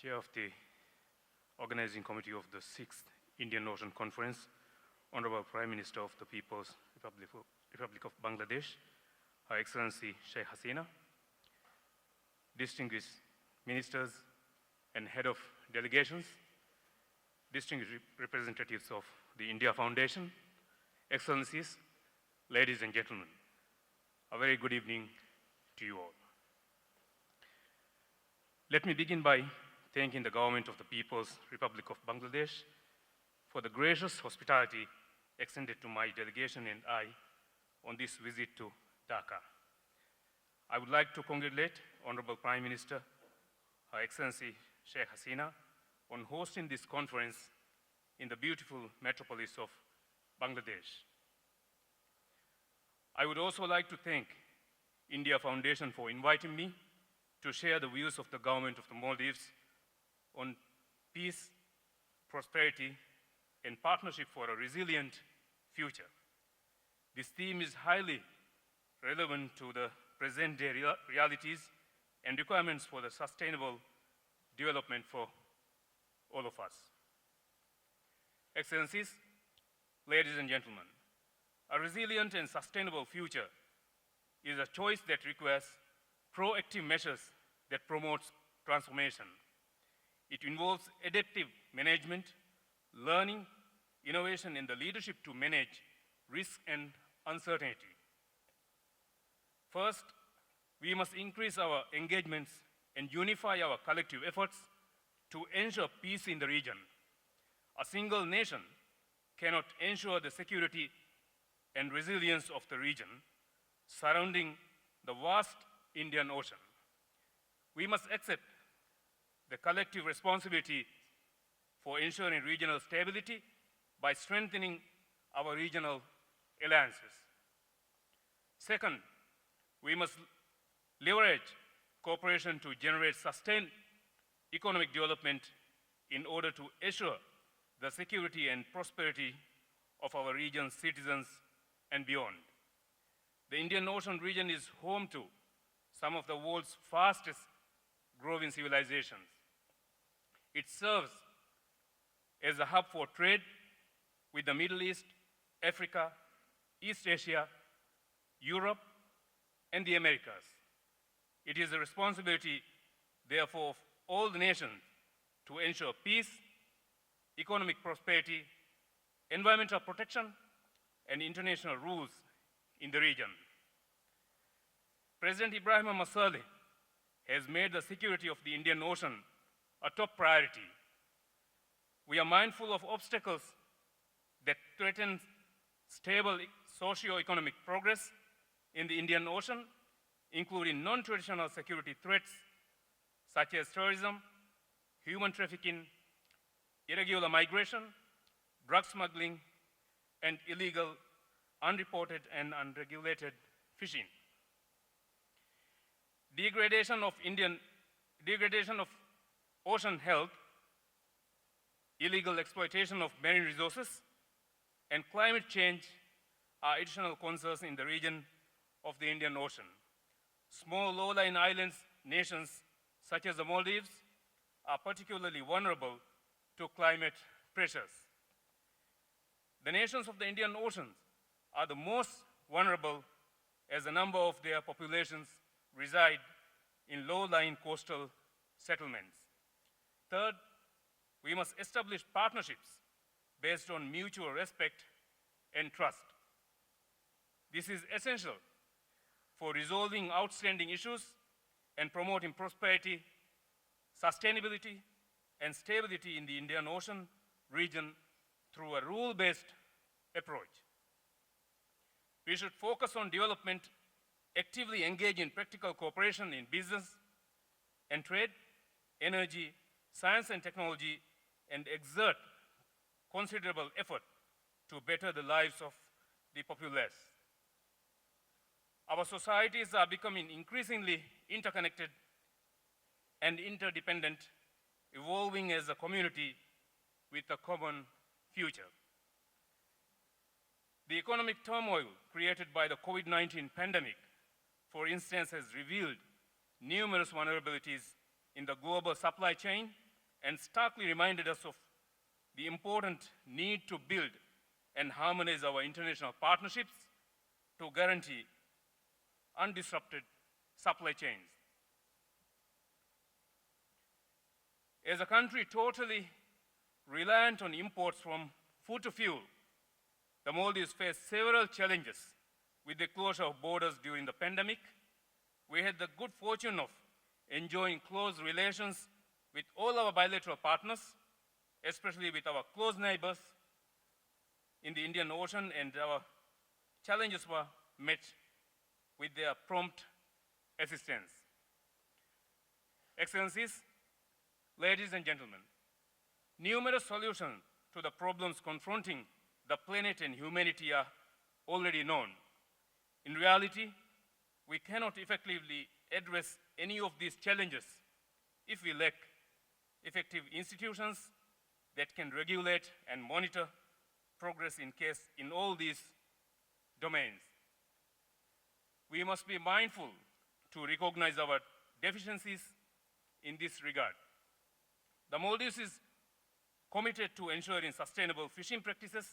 Chair of the Organizing Committee of the 6th Indian Ocean Conference, Honorable Prime Minister of the People's Republic of Bangladesh, Her Excellency Sheikh Hasina, distinguished ministers and head of delegations, distinguished representatives of the India Foundation, Excellencies, ladies and gentlemen, a very good evening to you all. Let me begin by thanking the government of the People's Republic of Bangladesh for the gracious hospitality extended to my delegation and I on this visit to Dhaka. I would like to congratulate Honorable Prime Minister, Her Excellency Sheikh Hasina, on hosting this conference in the beautiful metropolis of Bangladesh. I would also like to thank India Foundation for inviting me to share the views of the government of the Maldives on peace, prosperity, and partnership for a resilient future. This theme is highly relevant to the present-day realities and requirements for the sustainable development for all of us. Excellencies, ladies and gentlemen, a resilient and sustainable future is a choice that requires proactive measures that promotes transformation. It involves adaptive management, learning, innovation, and the leadership to manage risk and uncertainty. First, we must increase our engagements and unify our collective efforts to ensure peace in the region. A single nation cannot ensure the security and resilience of the region surrounding the vast Indian Ocean. We must accept the collective responsibility for ensuring regional stability by strengthening our regional alliances. Second, we must leverage cooperation to generate sustained economic development in order to assure the security and prosperity of our region's citizens and beyond. The Indian Ocean region is home to some of the world's fastest growing civilizations. It serves as a hub for trade with the Middle East, Africa, East Asia, Europe, and the Americas. It is the responsibility, therefore, of all the nations to ensure peace, economic prosperity, environmental protection, and international rules in the region. President Ibrahim Saleh has made the security of the Indian Ocean a top priority. We are mindful of obstacles that threaten stable socio-economic progress in the Indian Ocean, including non-traditional security threats such as terrorism, human trafficking, irregular migration, drug smuggling, and illegal, unreported, and unregulated fishing. Degradation of ocean health, illegal exploitation of marine resources, and climate change are additional concerns in the region of the Indian Ocean. Small low-lying islands nations such as the Maldives are particularly vulnerable to climate pressures. The nations of the Indian Ocean are the most vulnerable as a number of their populations reside in low-lying coastal settlements. Third, we must establish partnerships based on mutual respect and trust. This is essential for resolving outstanding issues and promoting prosperity, sustainability, and stability in the Indian Ocean region through a rule-based approach. We should focus on development, actively engage in practical cooperation in business and trade, energy, science and technology, and exert considerable effort to better the lives of the populace. Our societies are becoming increasingly interconnected and interdependent, evolving as a community with a common future. The economic turmoil created by the COVID-19 pandemic, for instance, has revealed numerous vulnerabilities in the global supply chain and starkly reminded us of the important need to build and harmonize our international partnerships to guarantee undisrupted supply chains. As a country totally reliant on imports from food to fuel, the Maldives faced several challenges with the closure of borders during the pandemic. We had the good fortune of enjoying close relations with all our bilateral partners, especially with our close neighbors in the Indian Ocean, and our challenges were met with their prompt assistance. Excellencies, ladies and gentlemen, numerous solutions to the problems confronting the planet and humanity are already known. In reality, we cannot effectively address any of these challenges if we lack effective institutions that can regulate and monitor progress in all these domains. We must be mindful to recognize our deficiencies in this regard. The Maldives is committed to ensuring sustainable fishing practices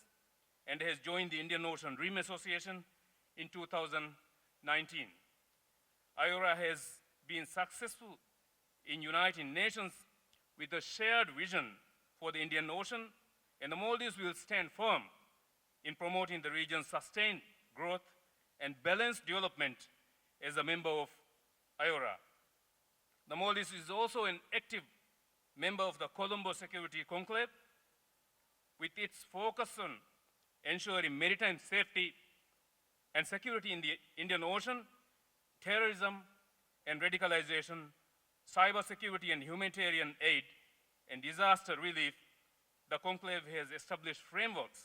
and has joined the Indian Ocean Rim Association in 2019. IORA has been successful in uniting nations with a shared vision for the Indian Ocean, and the Maldives will stand firm in promoting the region's sustained growth and balanced development as a member of IORA. The Maldives is also an active member of the Colombo Security Conclave, with its focus on ensuring maritime safety and security in the Indian Ocean, terrorism and radicalization, cybersecurity and humanitarian aid, and disaster relief. The conclave has established frameworks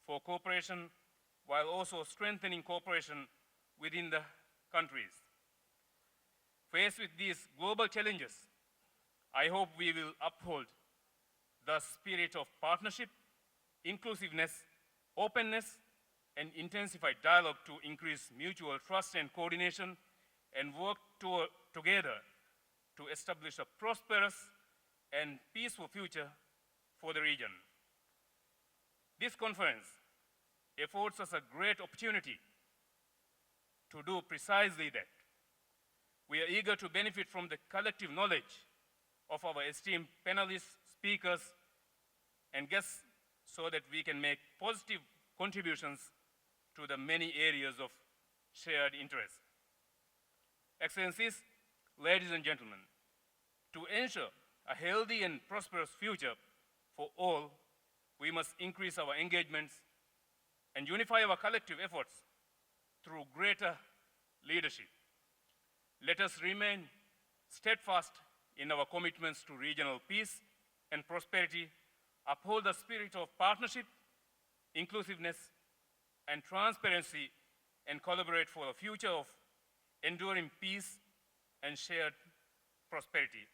for cooperation while also strengthening cooperation within the countries. Faced with these global challenges, I hope we will uphold the spirit of partnership, inclusiveness, openness, and intensified dialogue to increase mutual trust and coordination, and work together to establish a prosperous and peaceful future for the region. This conference affords us a great opportunity to do precisely that. We are eager to benefit from the collective knowledge of our esteemed panelists, speakers, and guests so that we can make positive contributions to the many areas of shared interest. Excellencies, ladies and gentlemen, to ensure a healthy and prosperous future for all, we must increase our engagements and unify our collective efforts through greater leadership. Let us remain steadfast in our commitments to regional peace and prosperity, uphold the spirit of partnership, inclusiveness, and transparency, and collaborate for a future of enduring peace and shared prosperity.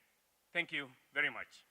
Thank you very much.